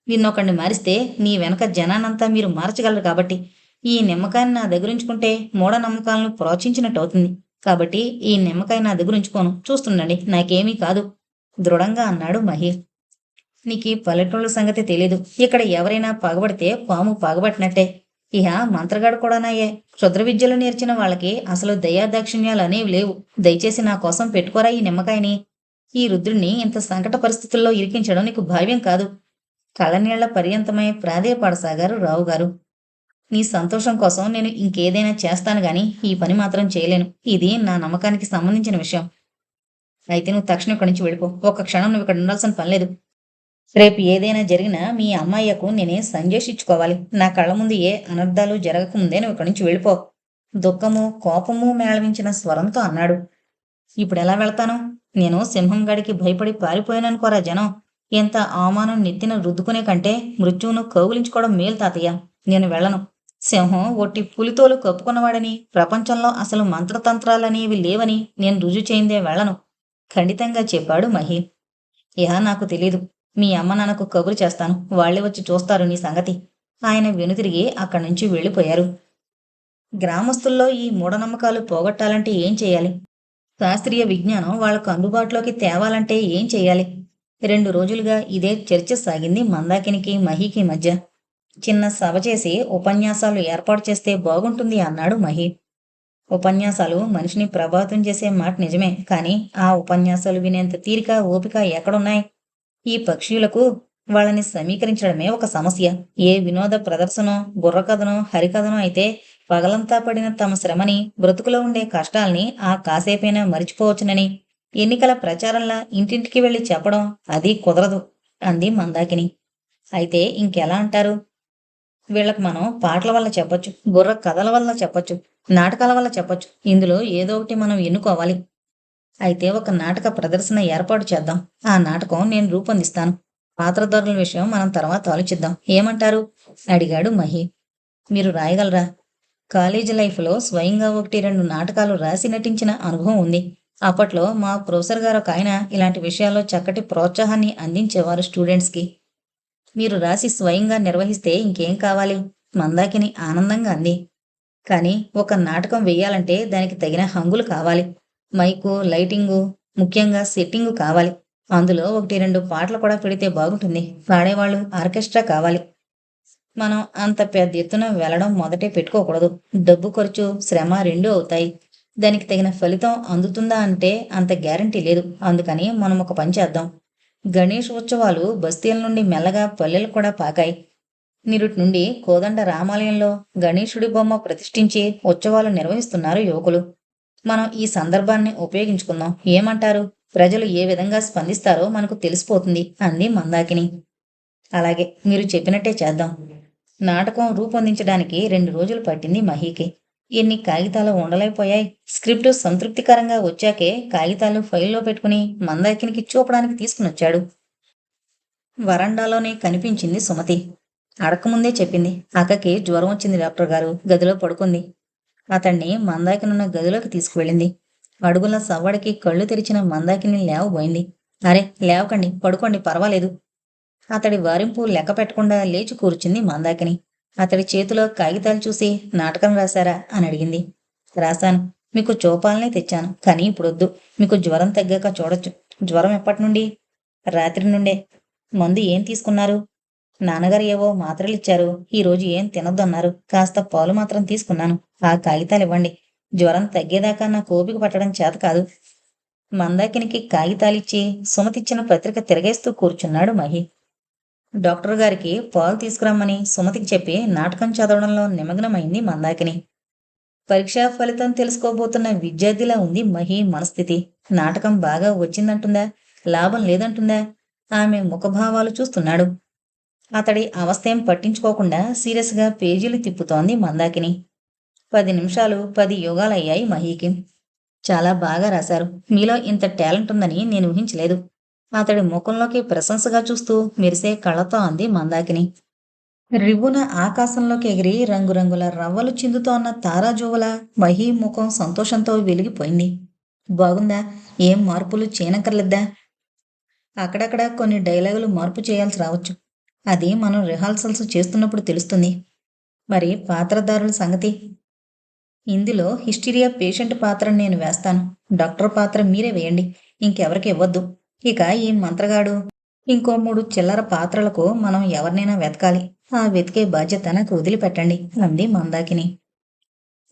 నిన్నొకడిని మారిస్తే నీ వెనక జనానంతా మీరు మార్చగలరు కాబట్టి. ఈ నిమ్మకాయని నా దగ్గరుంచుకుంటే మూఢనమ్మకాలను ప్రోత్సహించినట్టు అవుతుంది. కాబట్టి ఈ నిమ్మకాయ నా దగ్గరుంచుకోను, చూస్తుండండి, నాకేమీ కాదు దృఢంగా అన్నాడు మహేష్. నీకీ పల్లెటూళ్ళ సంగతి తెలీదు. ఇక్కడ ఎవరైనా పగబడితే పాము పగబట్టినట్టే. ఇహ మంత్రగాడు కూడానాయే. క్షుద్ర విద్యలు నేర్చిన వాళ్ళకి అసలు దయాదాక్షిణ్యాలు అనేవి లేవు. దయచేసి నా కోసం పెట్టుకోరా ఈ నిమ్మకాయని. ఈ రుద్రుణ్ణి ఇంత సంకట పరిస్థితుల్లో ఇరికించడం నీకు భావ్యం కాదు. కళ్ళనీళ్ల పర్యంతమై ప్రాధేయపడసాగారు రావుగారు. నీ సంతోషం కోసం నేను ఇంకేదైనా చేస్తాను గాని ఈ పని మాత్రం చేయలేను. ఇది నా నమ్మకానికి సంబంధించిన విషయం. అయితే నువ్వు తక్షణం ఇక్కడి నుంచి వెళ్ళిపో. ఒక్క క్షణం నువ్వు ఇక్కడ ఉండాల్సిన పని లేదు. రేపు ఏదైనా జరిగినా మీ అమ్మాయ్యకు నేనే సంజేషించుకోవాలి. నా కళ్ళ ముందు ఏ అనర్థాలు జరగకముందే నువ్వు ఇక్కడి నుంచి వెళ్ళిపో. దుఃఖము, కోపము మేళవించిన స్వరంతో అన్నాడు. ఇప్పుడెలా వెళ్తాను? నేను సింహం గడికి భయపడి పారిపోయాననుకోరా జనం. ఎంత అవమానం నెత్తిన రుద్దుకునే కంటే మృత్యువును కౌగిలించుకోవడం మేలు తాతయ్య. నేను వెళ్ళను. సింహం ఒట్టి పులితోలు కప్పుకున్నవాడని, ప్రపంచంలో అసలు మంత్రతంత్రాలనేవి లేవని నేను రుజువు చేయిందే వెళ్ళను ఖండితంగా చెప్పాడు మహి. ఇహ నాకు తెలీదు. మీ అమ్మ నాన్నకు కబురు చేస్తాను. వాళ్ళే వచ్చి చూస్తారు నీ సంగతి. ఆయన వెనుతిరిగి అక్కడి నుంచి వెళ్ళిపోయారు. గ్రామస్తుల్లో ఈ మూఢనమ్మకాలు పోగొట్టాలంటే ఏం చేయాలి? శాస్త్రీయ విజ్ఞానం వాళ్లకు అందుబాటులోకి తేవాలంటే ఏం చెయ్యాలి? 2 రోజులుగా ఇదే చర్చ సాగింది మందాకినికి మహీకి మధ్య. చిన్న సభ చేసి ఉపన్యాసాలు ఏర్పాటు చేస్తే బాగుంటుంది అన్నాడు మహి. ఉపన్యాసాలు మనిషిని ప్రభావితం చేసే మాట నిజమే, కానీ ఆ ఉపన్యాసాలు వినేంత తీరిక, ఓపిక ఎక్కడున్నాయి? ఈ పక్షులకు వాళ్ళని సమీకరించడమే ఒక సమస్య. ఏ వినోద ప్రదర్శనో, బుర్రకథనో, హరికథనో అయితే పగలంతా పడిన తమ శ్రమని, బ్రతుకులో ఉండే కష్టాల్ని ఆ కాసేపైనా మరిచిపోవచ్చునని ఎన్నికల ప్రచారంలా ఇంటింటికి వెళ్లి చెప్పడం అది కుదరదు అంది మందాకిని. అయితే ఇంకెలా అంటారు? వీళ్ళకి మనం పాటల వల్ల చెప్పొచ్చు, బుర్ర కథల వల్ల చెప్పొచ్చు, నాటకాల వల్ల చెప్పొచ్చు. ఇందులో ఏదో ఒకటి మనం ఎన్నుకోవాలి. అయితే ఒక నాటక ప్రదర్శన ఏర్పాటు చేద్దాం. ఆ నాటకం నేను రూపొందిస్తాను. పాత్రధారుల విషయం మనం తర్వాత ఆలోచిద్దాం. ఏమంటారు? అడిగాడు మహి. మీరు రాయగలరా? కాలేజీ లైఫ్లో స్వయంగా 1-2 నాటకాలు రాసి నటించిన అనుభవం ఉంది. అప్పట్లో మా ప్రొఫెసర్ గారు ఒక ఆయన ఇలాంటి విషయాల్లో చక్కటి ప్రోత్సాహాన్ని అందించేవారు స్టూడెంట్స్కి. మీరు రాసి స్వయంగా నిర్వహిస్తే ఇంకేం కావాలి? మందాకిని ఆనందంగా అంది. కానీ ఒక నాటకం వెయ్యాలంటే దానికి తగిన హంగులు కావాలి. మైకు, లైటింగు, ముఖ్యంగా సెట్టింగు కావాలి. అందులో 1-2 పాటలు కూడా పెడితే బాగుంటుంది. పాడేవాళ్ళు, ఆర్కెస్ట్రా కావాలి. మనం అంత పెద్ద ఎత్తున వెళ్ళడం మొదటే పెట్టుకోకూడదు. డబ్బు ఖర్చు, శ్రమ రెండూ అవుతాయి. దానికి తగిన ఫలితం అందుతుందా అంటే అంత గ్యారంటీ లేదు. అందుకని మనం ఒక పని చేద్దాం. గణేష్ ఉత్సవాలు బస్తీల నుండి మెల్లగా పల్లెలు కూడా పాకాయి. నిరుటి నుండి కోదండ రామాలయంలో గణేశుడి బొమ్మ ప్రతిష్ఠించి ఉత్సవాలు నిర్వహిస్తున్నారు యువకులు. మనం ఈ సందర్భాన్ని ఉపయోగించుకుందాం. ఏమంటారు? ప్రజలు ఏ విధంగా స్పందిస్తారో మనకు తెలిసిపోతుంది అంది మందాకిని. అలాగే, మీరు చెప్పినట్టే చేద్దాం. నాటకం రూపొందించడానికి 2 రోజులు పట్టింది మహీకి. ఎన్ని కాగితాలు ఉండలేకపోయాయి. స్క్రిప్టు సంతృప్తికరంగా వచ్చాకే కాగితాలు ఫైల్లో పెట్టుకుని మందాకినికి చూపడానికి తీసుకునొచ్చాడు. వరండాలోనే కనిపించింది సుమతి. అడక్కముందే చెప్పింది. అక్కకి జ్వరం వచ్చింది డాక్టర్ గారు, గదిలో పడుకుంది. అతన్ని మందాకినున్న గదిలోకి తీసుకువెళ్ళింది. అడుగుల సవ్వడికి కళ్ళు తెరిచిన మందాకిని లేవబోయింది. అరే, లేవకండి, పడుకోండి, పర్వాలేదు. అతడి వారింపు లెక్క పెట్టకుండా లేచి కూర్చుంది మందాకిని. అతడి చేతిలో కాగితాలు చూసి నాటకం రాశారా అని అడిగింది. రాశాను. మీకు చూపాలనే తెచ్చాను, కానీ ఇప్పుడొద్దు. మీకు జ్వరం తగ్గాక చూడొచ్చు. జ్వరం ఎప్పటి నుండి? రాత్రి నుండే. మందు ఏం తీసుకున్నారు? నాన్నగారు ఏవో మాత్రలిచ్చారు. ఈరోజు ఏం తినొద్దన్నారు. కాస్త పాలు మాత్రం తీసుకున్నాను. ఆ కాగితాలు ఇవ్వండి. జ్వరం తగ్గేదాకా నాకు ఓపిక పట్టడం చేత కాదు. మందాకినికి కాగితాలిచ్చి సుమతిచ్చిన పత్రిక తిరగేస్తూ కూర్చున్నాడు మహి. డాక్టర్ గారికి పాలు తీసుకురమ్మని సుమతికి చెప్పి నాటకం చదవడంలో నిమగ్నమైంది మందాకిని. పరీక్షా ఫలితం తెలుసుకోబోతున్న విద్యార్థిలా ఉంది మహి మనస్థితి. నాటకం బాగా వచ్చిందంటుందా, లాభం లేదంటుందా? ఆమె ముఖభావాలు చూస్తున్నాడు. అతడి అవస్థేం పట్టించుకోకుండా సీరియస్గా పేజీలు తిప్పుతోంది మందాకిని. 10 నిమిషాలు 10 యుగాలయ్యాయి మహీకి. చాలా బాగా రాశారు. మీలో ఇంత టాలెంట్ ఉందని నేను ఊహించలేదు. అతడి ముఖంలోకి ప్రశంసగా చూస్తూ మెరిసే కళ్ళతో అంది మందాకిని. రివ్వున ఆకాశంలోకి ఎగిరి రంగురంగుల రవ్వలు చిందుతోన్న తారాజువల మహీ ముఖం సంతోషంతో వెలిగిపోయింది. బాగుందా? ఏం మార్పులు చేయనక్కర్లేద్దా? అక్కడక్కడ కొన్ని డైలాగులు మార్పు చేయాల్సి రావచ్చు. అది మనం రిహార్సల్స్ చేస్తున్నప్పుడు తెలుస్తుంది. మరి పాత్రధారుల సంగతి? ఇందులో హిస్టీరియా పేషెంట్ పాత్రను నేను వేస్తాను. డాక్టర్ పాత్ర మీరే వేయండి. ఇంకెవరికి ఇవ్వద్దు. ఇక ఈ మంత్రగాడు, ఇంకో 3 చిల్లర పాత్రలకు మనం ఎవరినైనా వెతకాలి. ఆ వెతికే బాధ్యత నాకు వదిలిపెట్టండి అంది మందాకిని.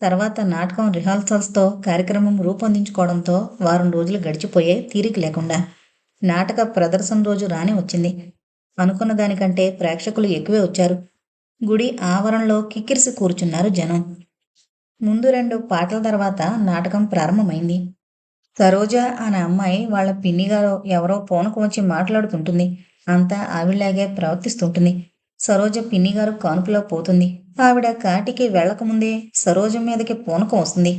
తర్వాత నాటకం రిహార్సల్స్తో కార్యక్రమం రూపొందించుకోవడంతో వారం రోజులు గడిచిపోయే తీరిక లేకుండా నాటక ప్రదర్శన రోజు రాని వచ్చింది. అనుకున్న దానికంటే ప్రేక్షకులు ఎక్కువే వచ్చారు. గుడి ఆవరణలో కిక్కిరిసి కూర్చున్నారు జనం. ముందు 2 పాటల తర్వాత నాటకం ప్రారంభమైంది. సరోజ అనే అమ్మాయి వాళ్ళ పిన్నిగారో ఎవరో పూనకం వచ్చి మాట్లాడుతుంటుంది. అంతా ఆవిడలాగే ప్రవర్తిస్తుంటుంది. సరోజ పిన్నిగారు కాన్పులో పోతుంది. ఆవిడ కాటికి వెళ్ళకముందే సరోజ మీదకి పూనకం వస్తుంది.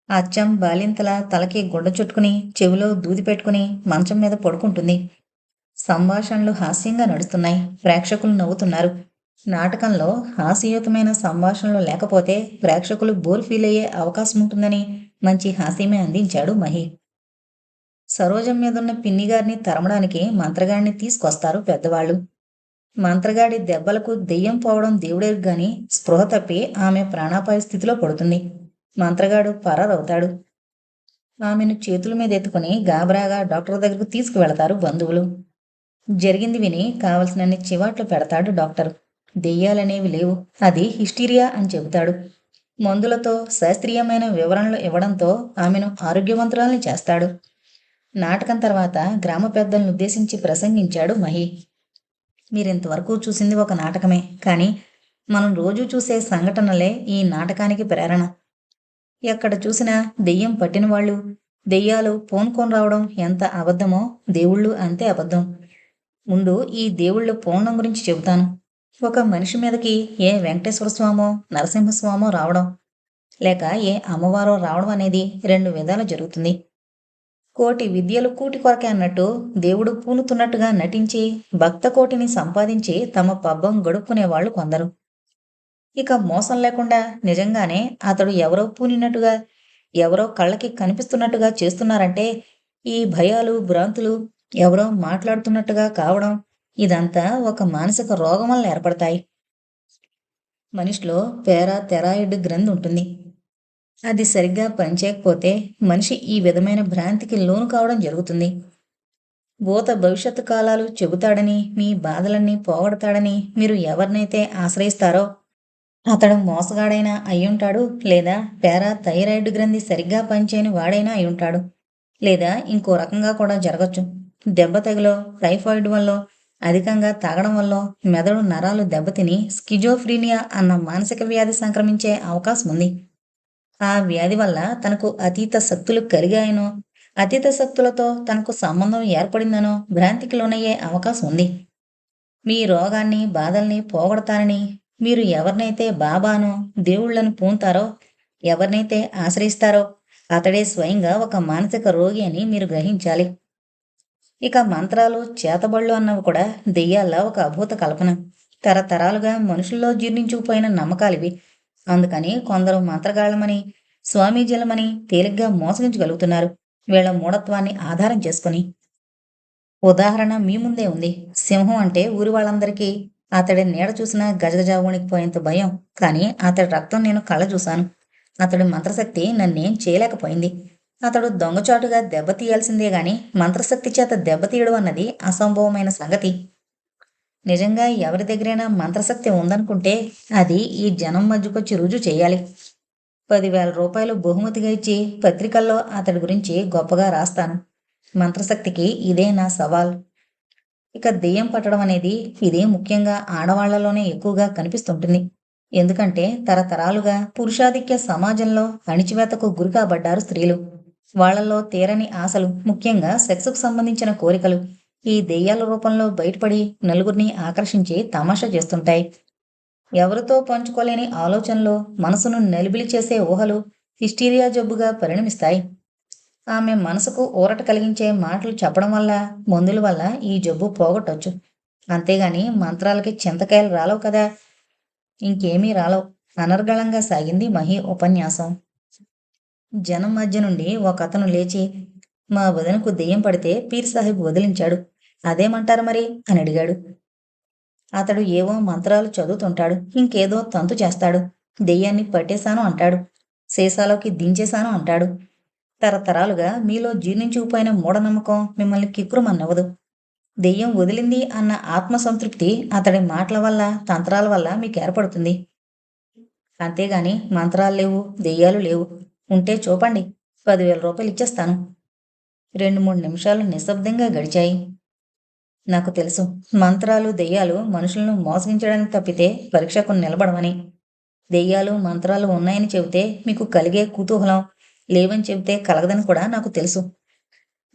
అచ్చం బాలింతలా తలకి గుడ్డ చుట్టుకుని చెవిలో దూది పెట్టుకుని మంచం మీద పడుకుంటుంది. సంభాషణలు హాస్యంగా నడుస్తున్నాయి. ప్రేక్షకులు నవ్వుతున్నారు. నాటకంలో హాస్యయుతమైన సంభాషణలు లేకపోతే ప్రేక్షకులు బోర్ ఫీల్ అయ్యే అవకాశం ఉంటుందని మంచి హాస్యమే అందించాడు మహి. సరోజం మీదున్న పిన్నిగారిని తరమడానికి మంత్రగాడిని తీసుకొస్తారు పెద్దవాళ్ళు. మంత్రగాడి దెబ్బలకు దెయ్యం పోవడం దేవుడేరు గాని స్పృహ తప్పి ఆమె ప్రాణాపాయ స్థితిలో పడుతుంది. మంత్రగాడు పరారవుతాడు. ఆమెను చేతుల మీద ఎత్తుకుని గాబరాగా డాక్టర్ దగ్గరకు తీసుకువెళతారు బంధువులు. జరిగింది విని కావలసినన్ని చివాట్లు పెడతాడు డాక్టర్. దెయ్యాలనేవి లేవు, అది హిస్టీరియా అని చెబుతాడు. మందులతో శాస్త్రీయమైన వివరణలు ఇవ్వడంతో ఆమెను ఆరోగ్యవంతురాల్ని చేస్తాడు. నాటకం తర్వాత గ్రామ పెద్దలను ఉద్దేశించి ప్రసంగించాడు మహి. మీరింతవరకు చూసింది ఒక నాటకమే, కానీ మనం రోజూ చూసే సంఘటనలే ఈ నాటకానికి ప్రేరణ. ఎక్కడ చూసినా దెయ్యం పట్టినవాళ్ళు, దెయ్యాలు పూనుకొని రావడం ఎంత అబద్ధమో దేవుళ్ళు అంతే అబద్ధం. ముందు ఈ దేవుళ్ళ పూర్ణం గురించి చెబుతాను. ఒక మనిషి మీదకి ఏ వెంకటేశ్వర స్వామో నరసింహస్వామో రావడం, లేక ఏ అమ్మవారో రావడం అనేది 2 విధాలు జరుగుతుంది. కోటి విద్యలు కూటి కొరకే అన్నట్టు దేవుడు పూనుతున్నట్టుగా నటించి భక్త కోటిని సంపాదించి తమ పబ్బం గడుపుకునేవాళ్లు కొందరు. ఇక మోసం లేకుండా నిజంగానే అతడు ఎవరో పూనినట్టుగా, ఎవరో కళ్ళకి కనిపిస్తున్నట్టుగా చేస్తున్నారంటే ఈ భయాలు భ్రాంతులు ఎవరో మాట్లాడుతున్నట్టుగా కావడం, ఇదంతా ఒక మానసిక రోగం వల్ల ఏర్పడతాయి. మనిషిలో థెరాయిడ్ గ్రంథి ఉంటుంది. అది సరిగ్గా పనిచేయకపోతే మనిషి ఈ విధమైన భ్రాంతికి లోను కావడం జరుగుతుంది. భూత భవిష్యత్తు కాలాలు చెబుతాడని, మీ బాధలన్నీ పోగొడతాడని మీరు ఎవరినైతే ఆశ్రయిస్తారో అతడు మోసగాడైనా అయ్యుంటాడు, లేదా థైరాయిడ్ గ్రంథి సరిగ్గా పనిచేయని వాడైనా అయ్యుంటాడు, లేదా ఇంకో రకంగా కూడా జరగచ్చు. దెబ్బ తగిలో, టైఫాయిడ్ వల్ల, అధికంగా తాగడం వల్ల మెదడు నరాలు దెబ్బతిని స్కిజోఫ్రీనియా అన్న మానసిక వ్యాధి సంక్రమించే అవకాశం ఉంది. ఆ వ్యాధి వల్ల తనకు అతీత శక్తులు కలిగాయనో, అతీత శక్తులతో తనకు సంబంధం ఏర్పడిందనో భ్రాంతికి లోనయ్యే అవకాశం ఉంది. మీ రోగాన్ని బాధల్ని పోగొడతానని మీరు ఎవరినైతే బాబానో దేవుళ్లను పూంతారో, ఎవరినైతే ఆశ్రయిస్తారో అతడే స్వయంగా ఒక మానసిక రోగి అని మీరు గ్రహించాలి. ఇక మంత్రాలు చేతబళ్ళు అన్నవి కూడా దెయ్యాల్లా ఒక అభూత కల్పన. తరతరాలుగా మనుషుల్లో జీర్ణించుకుపోయిన నమ్మకాలివి. అందుకని కొందరు మంత్రగాళ్లమని, స్వామీజీలమని తేలిగ్గా మోసగించగలుగుతున్నారు, వీళ్ల మూఢత్వాన్ని ఆధారం చేసుకుని. ఉదాహరణ మీ ముందే ఉంది. సింహం అంటే ఊరి వాళ్ళందరికీ అతడి నీడ చూసినా గజగజ వణికిపోయేంత భయం. కానీ అతడి రక్తం నేను కళ్ళ చూశాను. అతడి మంత్రశక్తి నన్నేం చేయలేకపోయింది. అతడు దొంగచాటుగా దెబ్బతీయాల్సిందే గాని మంత్రశక్తి చేత దెబ్బతీయడం అన్నది అసంభవమైన సంగతి. నిజంగా ఎవరి దగ్గరైనా మంత్రశక్తి ఉందనుకుంటే అది ఈ జనం మధ్యకొచ్చి రుజువు చేయాలి. 10,000 రూపాయలు బహుమతిగా ఇచ్చి పత్రికల్లో అతడి గురించి గొప్పగా రాస్తాను. మంత్రశక్తికి ఇదే నా సవాల్. ఇక దెయ్యం పట్టడం అనేది ఇది ముఖ్యంగా ఆడవాళ్లలోనే ఎక్కువగా కనిపిస్తుంటుంది. ఎందుకంటే తరతరాలుగా పురుషాధిక్య సమాజంలో అణిచివేతకు గురికాబడ్డారు స్త్రీలు. వాళ్లలో తీరని ఆశలు, ముఖ్యంగా సెక్స్కు సంబంధించిన కోరికలు ఈ దెయ్యాల రూపంలో బయటపడి నలుగురిని ఆకర్షించి తమాషా చేస్తుంటాయి. ఎవరితో పంచుకోలేని ఆలోచనలు, మనసును నిలిబిలి చేసే ఊహలు హిస్టీరియా జబ్బుగా పరిణమిస్తాయి. ఆమె మనసుకు ఊరట కలిగించే మాటలు చెప్పడం వల్ల, మందుల వల్ల ఈ జబ్బు పోగొట్టొచ్చు. అంతేగాని మంత్రాలకి చింతకాయలు రాలవు కదా. ఇంకేమీ రాలవు. అనర్గళంగా సాగింది మహి ఉపన్యాసం. జనం మధ్య నుండి ఒకతను లేచి, మా వదినకు దెయ్యం పడితే పీర్ సాహిబ్ వదిలించాడు, అదేమంటారు మరి అని అడిగాడు. అతడు ఏవో మంత్రాలు చదువుతుంటాడు, ఇంకేదో తంతు చేస్తాడు. దెయ్యాన్ని పట్టేశాను అంటాడు, సీసాలోకి దించేశాను అంటాడు. తరతరాలుగా మీలో జీర్ణించుకుపోయిన మూఢనమ్మకం మిమ్మల్ని కిక్కురుమన్నవదు. దెయ్యం వదిలింది అన్న ఆత్మసంతృప్తి అతడి మాటల వల్ల, తంత్రాల వల్ల మీకు ఏర్పడుతుంది. అంతేగాని మంత్రాలు లేవు, దెయ్యాలు లేవు. ఉంటే చూపండి, 10,000 రూపాయలు ఇచ్చేస్తాను. 2-3 నిమిషాలు నిశ్శబ్దంగా గడిచాయి. నాకు తెలుసు. మంత్రాలు, దెయ్యాలు మనుషులను మోసగించడానికి తప్పితే పరీక్షకు నిలబడవని. దెయ్యాలు, మంత్రాలు ఉన్నాయని చెబితే మీకు కలిగే కుతూహలం, లేవని చెబితే కలగదని కూడా నాకు తెలుసు.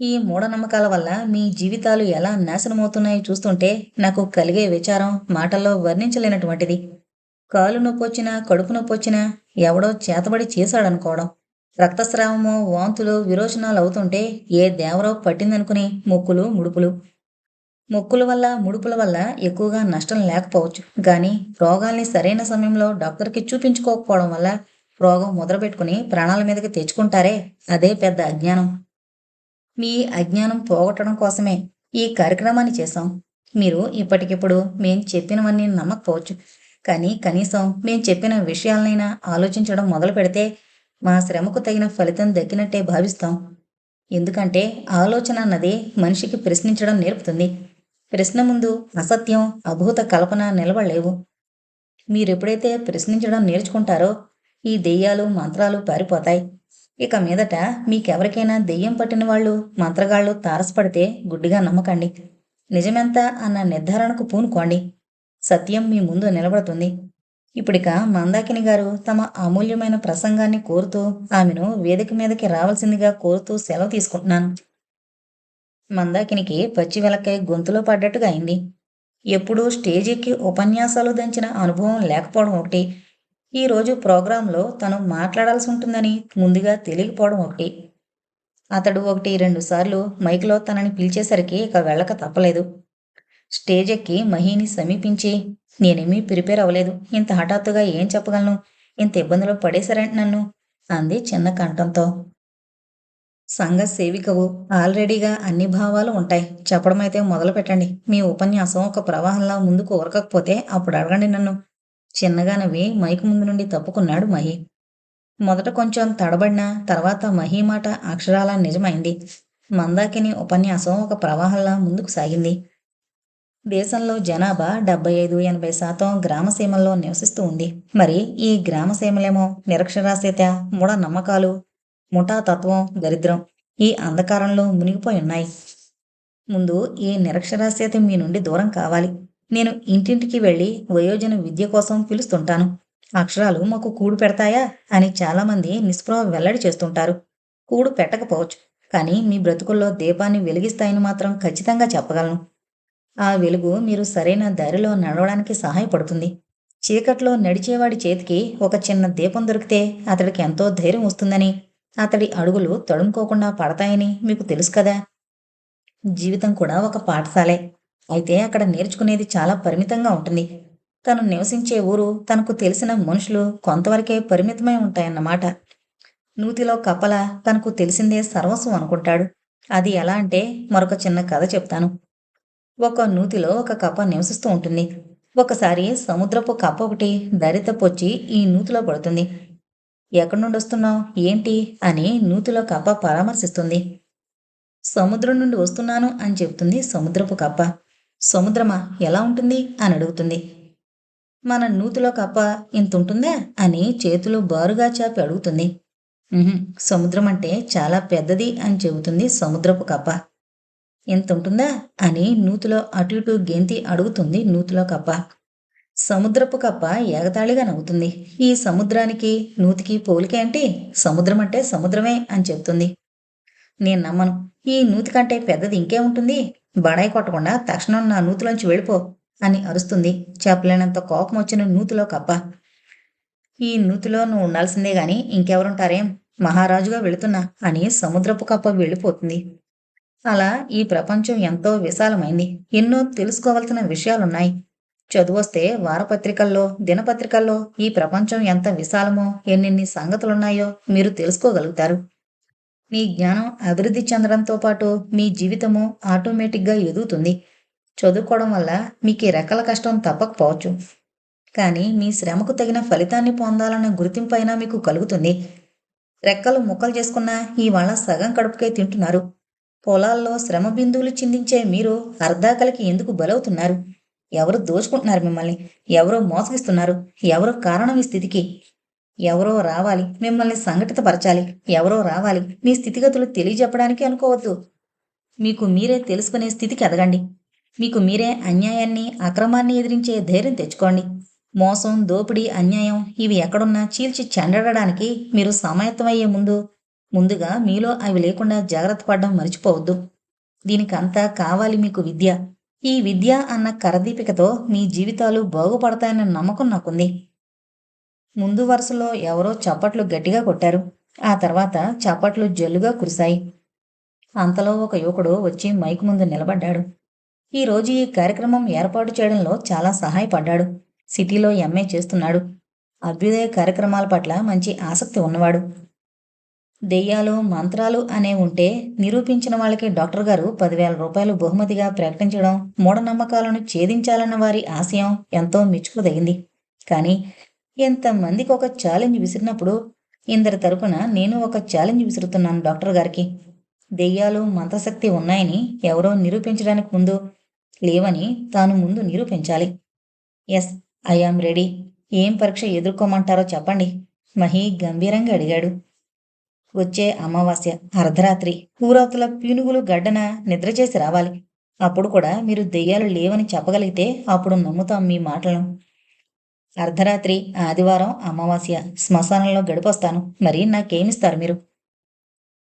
ఈ మూఢనమ్మకాల వల్ల మీ జీవితాలు ఎలా నాశనమవుతున్నాయో చూస్తుంటే నాకు కలిగే విచారం మాటల్లో వర్ణించలేనటువంటిది. కాలు నొప్పొచ్చినా, కడుపు నొప్పొచ్చినా ఎవడో చేతబడి చేశాడనుకోవడం. రక్తస్రావమో, వాంతులు, విరోచనాలు అవుతుంటే ఏ దేవరో పట్టిందనుకుని మొక్కులు, ముడుపులు. మొక్కుల వల్ల, ముడుపుల వల్ల ఎక్కువగా నష్టం లేకపోవచ్చు. గానీ రోగాల్ని సరైన సమయంలో డాక్టర్‌కి చూపించుకోకపోవడం వల్ల రోగం ముదరపెట్టుకుని ప్రాణాల మీదకి తెచ్చుకుంటారే, అదే పెద్ద అజ్ఞానం. మీ అజ్ఞానం పోగొట్టడం కోసమే ఈ కార్యక్రమాన్ని చేశాం. మీరు ఇప్పటికిప్పుడు మేం చెప్పినవన్నీ నమ్మకపోవచ్చు. కానీ కనీసం మేం చెప్పిన విషయాలనైనా ఆలోచించడం మొదలుపెడితే మా శ్రమకు తగిన ఫలితం దక్కినట్టే భావిస్తాం. ఎందుకంటే ఆలోచన అన్నది మనిషికి ప్రశ్నించడం నేర్పుతుంది. ప్రశ్న ముందు అసత్యం, అభూత కల్పన నిలబడలేవు. మీరెప్పుడైతే ప్రశ్నించడం నేర్చుకుంటారో ఈ దెయ్యాలు, మంత్రాలు పారిపోతాయి. ఇక మీదట మీకెవరికైనా దెయ్యం పట్టిన వాళ్ళు, మంత్రగాళ్ళు తారసపడితే గుడ్డిగా నమ్మకండి. నిజమెంత అన్న నిర్ధారణకు పూనుకోండి. సత్యం మీ ముందు నిలబడుతుంది. ఇప్పుడిక మందాకిని గారు తమ అమూల్యమైన ప్రసంగాన్ని కోరుతూ ఆమెను వేదిక మీదకి రావాల్సిందిగా కోరుతూ సెలవు తీసుకుంటున్నాను. మందాకినికి పచ్చి వెలక్కాయ గొంతులో పడ్డట్టుగా అయింది. ఎప్పుడూ స్టేజ్ ఎక్కి ఉపన్యాసాలు దంచిన అనుభవం లేకపోవడం ఒకటి. ఈరోజు ప్రోగ్రాంలో తను మాట్లాడాల్సి ఉంటుందని ముందుగా తెలియకపోవడం ఒకటి. అతడు 1, 2 సార్లు మైక్‌లో తనని పిలిచేసరికి ఇక వెళ్ళక తప్పలేదు. స్టేజ్ ఎక్కి మహీని సమీపించి, నేనేమీ ప్రిపేర్ అవ్వలేదు. ఇంత హఠాత్తుగా ఏం చెప్పగలను? ఇంత ఇబ్బందిలో పడేశారేంటి నన్ను? అంది చిన్న కంఠంతో. సంఘ సేవికవు. ఆల్రెడీగా అన్ని భావాలు ఉంటాయి. చెప్పడమైతే మొదలు పెట్టండి. మీ ఉపన్యాసం ఒక ప్రవాహంలా ముందుకు ఉరకకపోతే అప్పుడు అడగండి నన్ను. చిన్నగా నవ్వి మైకు ముందు నుండి తప్పుకున్నాడు మహి. మొదట కొంచెం తడబడినా తర్వాత మహి మాట అక్షరాలా నిజమైంది. మందాకిని ఉపన్యాసం ఒక ప్రవాహంలా ముందుకు సాగింది. దేశంలో జనాభా 75-80% గ్రామసీమల్లో నివసిస్తూ ఉంది. మరి ఈ గ్రామసీమలేమో నిరక్షరాస్యత, మూఢనమ్మకాలు, ముఠాతత్వం, దరిద్రం ఈ అంధకారంలో మునిగిపోయి ఉన్నాయి. ముందు ఈ నిరక్షరాస్యత మీ నుండి దూరం కావాలి. నేను ఇంటింటికి వెళ్ళి వయోజన విద్య కోసం పిలుస్తుంటాను. అక్షరాలు మాకు కూడు పెడతాయా అని చాలామంది నిస్పృహ వెల్లడి చేస్తుంటారు. కూడు పెట్టకపోవచ్చు, కానీ మీ బ్రతుకుల్లో దీపాన్ని వెలిగిస్తాయని మాత్రం ఖచ్చితంగా చెప్పగలను. ఆ వెలుగు మీరు సరైన దారిలో నడవడానికి సహాయపడుతుంది. చీకట్లో నడిచేవాడి చేతికి ఒక చిన్న దీపం దొరికితే అతడికి ఎంతో ధైర్యం వస్తుందని, అతడి అడుగులు తడుముకోకుండా పడతాయని మీకు తెలుసు కదా. జీవితం కూడా ఒక పాఠశాలే. అయితే అక్కడ నేర్చుకునేది చాలా పరిమితంగా ఉంటుంది. తను నివసించే ఊరు, తనకు తెలిసిన మనుషులు కొంతవరకే పరిమితమై ఉంటాయన్నమాట. నూతిలో కప్పల తనకు తెలిసిందే సర్వస్వం అనుకుంటాడు. అది ఎలా అంటే మరొక చిన్న కథ చెప్తాను. ఒక నూతిలో ఒక కప్ప నివసిస్తూ ఉంటుంది. ఒకసారి సముద్రపు కప్ప ఒకటి దారి తప్పొచ్చి ఈ నూతిలో పడుతుంది. ఎక్కడి నుండి వస్తున్నావు, ఏంటి అని నూతిలో కప్ప పరామర్శిస్తుంది. సముద్రం నుండి వస్తున్నాను అని చెప్తుంది సముద్రపు కప్ప. సముద్రమా, ఎలా ఉంటుంది అని అడుగుతుంది. మన నూతిలో కప్ప ఇంతుంటుందా అని చేతులు బారుగా చాపి అడుగుతుంది. "ఉహుం, సముద్రం అంటే చాలా పెద్దది అని చెబుతుంది సముద్రపు కప్ప. ఇంతుంటుందా అని నూతిలో అటు ఇటు గెంతి అడుగుతుంది నూతిలో కప్ప. సముద్రపు కప్ప ఎగతాళిగా నవ్వుతుంది. ఈ సముద్రానికి నూతికి పోలిక ఏంటి? సముద్రం అంటే సముద్రమే అని చెప్తుంది. నేను నమ్మను. ఈ నూతి కంటే పెద్దది ఇంకే ఉంటుంది. బడాయి కొట్టకుండా తక్షణం నా నూతిలోంచి వెళ్ళిపో అని అరుస్తుంది చెప్పలేనంత కోపం వచ్చిన నూతిలో కప్ప. ఈ నూతిలో నువ్వు ఉండాల్సిందే గాని ఇంకెవరుంటారేం? మహారాజుగా వెళుతున్నా అని సముద్రపు కప్ప వెళ్ళిపోతుంది. అలా ఈ ప్రపంచం ఎంతో విశాలమైంది. ఎన్నో తెలుసుకోవలసిన విషయాలున్నాయి. చదువొస్తే వారపత్రికల్లో, దినపత్రికల్లో ఈ ప్రపంచం ఎంత విశాలమో, ఎన్నెన్ని సంగతులున్నాయో మీరు తెలుసుకోగలుగుతారు. మీ జ్ఞానం అభివృద్ధి చెందడంతో పాటు మీ జీవితము ఆటోమేటిక్గా ఎదుగుతుంది. చదువుకోవడం వల్ల మీకు ఈ రెక్కల కష్టం తప్పకపోవచ్చు. కానీ మీ శ్రమకు తగిన ఫలితాన్ని పొందాలన్న గుర్తింపైనా మీకు కలుగుతుంది. రెక్కలు ముక్కలు చేసుకున్నా ఇవాళ సగం కడుపుకే తింటున్నారు. పొలాల్లో శ్రమ బిందువులు చిందించే మీరు అర్ధాకలికి ఎందుకు బలవుతున్నారు? ఎవరు దోచుకుంటున్నారు మిమ్మల్ని? ఎవరో మోసగిస్తున్నారు? ఎవరో కారణం ఈ స్థితికి? ఎవరో రావాలి మిమ్మల్ని సంఘటితపరచాలి. ఎవరో రావాలి మీ స్థితిగతులు తెలియజెప్పడానికి అనుకోవద్దు. మీకు మీరే తెలుసుకునే స్థితికి ఎదగండి. మీకు మీరే అన్యాయాన్ని, అక్రమాన్ని ఎదిరించే ధైర్యం తెచ్చుకోండి. మోసం, దోపిడీ, అన్యాయం ఇవి ఎక్కడున్నా చీల్చి చెండాడడానికి మీరు సమాయత్తమయ్యే ముందుగా మీలో అవి లేకుండా జాగ్రత్త పడడం మర్చిపోవద్దు. దీనికంతా కావాలి మీకు విద్య. ఈ విద్య అన్న కరదీపికతో మీ జీవితాలు బాగుపడతాయన్న నమ్మకం నాకుంది. ముందు వరుసలో ఎవరో చప్పట్లు గట్టిగా కొట్టారు. ఆ తర్వాత చప్పట్లు జల్లుగా కురిశాయి. అంతలో ఒక యువకుడు వచ్చి మైకు ముందు నిలబడ్డాడు. ఈరోజు ఈ కార్యక్రమం ఏర్పాటు చేయడంలో చాలా సహాయపడ్డాడు. సిటీలో ఎంఏ చేస్తున్నాడు. అభ్యుదయ కార్యక్రమాల పట్ల మంచి ఆసక్తి ఉన్నవాడు. దెయ్యాలు, మంత్రాలు అనే ఉంటే నిరూపించిన వాళ్ళకి డాక్టర్ గారు 10,000 రూపాయలు బహుమతిగా ప్రకటించడం, మూఢనమ్మకాలను ఛేదించాలన్న వారి ఆశయం ఎంతో మెచ్చుకోదగింది. కానీ ఎంతమందికి ఒక ఛాలెంజ్ విసిరినప్పుడు ఇందరి తరపున నేను ఒక ఛాలెంజ్ విసురుతున్నాను డాక్టర్ గారికి. దెయ్యాలు, మంత్రశక్తి ఉన్నాయని ఎవరో నిరూపించడానికి ముందు లేవని తాను ముందు నిరూపించాలి. Yes, I am ready. ఏం పరీక్ష ఎదుర్కోమంటారో చెప్పండి, మహి గంభీరంగా అడిగాడు. వచ్చే అమావాస్య అర్ధరాత్రి ఊరవతల పీనుగులు గడ్డన నిద్రచేసి రావాలి. అప్పుడు కూడా మీరు దెయ్యాలు లేవని చెప్పగలిగితే అప్పుడు నమ్ముతాం మీ మాటలను. అర్ధరాత్రి, ఆదివారం, అమావాస్య శ్మశానంలో గడిపొస్తాను. మరి నాకేమిస్తారు మీరు?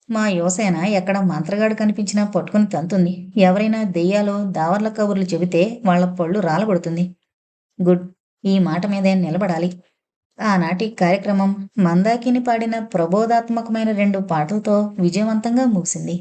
మా యువసేన ఎక్కడ మంత్రగాడు కనిపించినా పట్టుకుని తంతుంది. ఎవరైనా దెయ్యాలో దావర్ల కబుర్లు చెబితే వాళ్ల పళ్ళు రాలగొడుతుంది. గుడ్, ఈ మాట మీదే నిలబడాలి. ఆనాటి కార్యక్రమం మందాకిని పాడిన ప్రబోధాత్మకమైన 2 పాటలతో విజయవంతంగా ముగిసింది.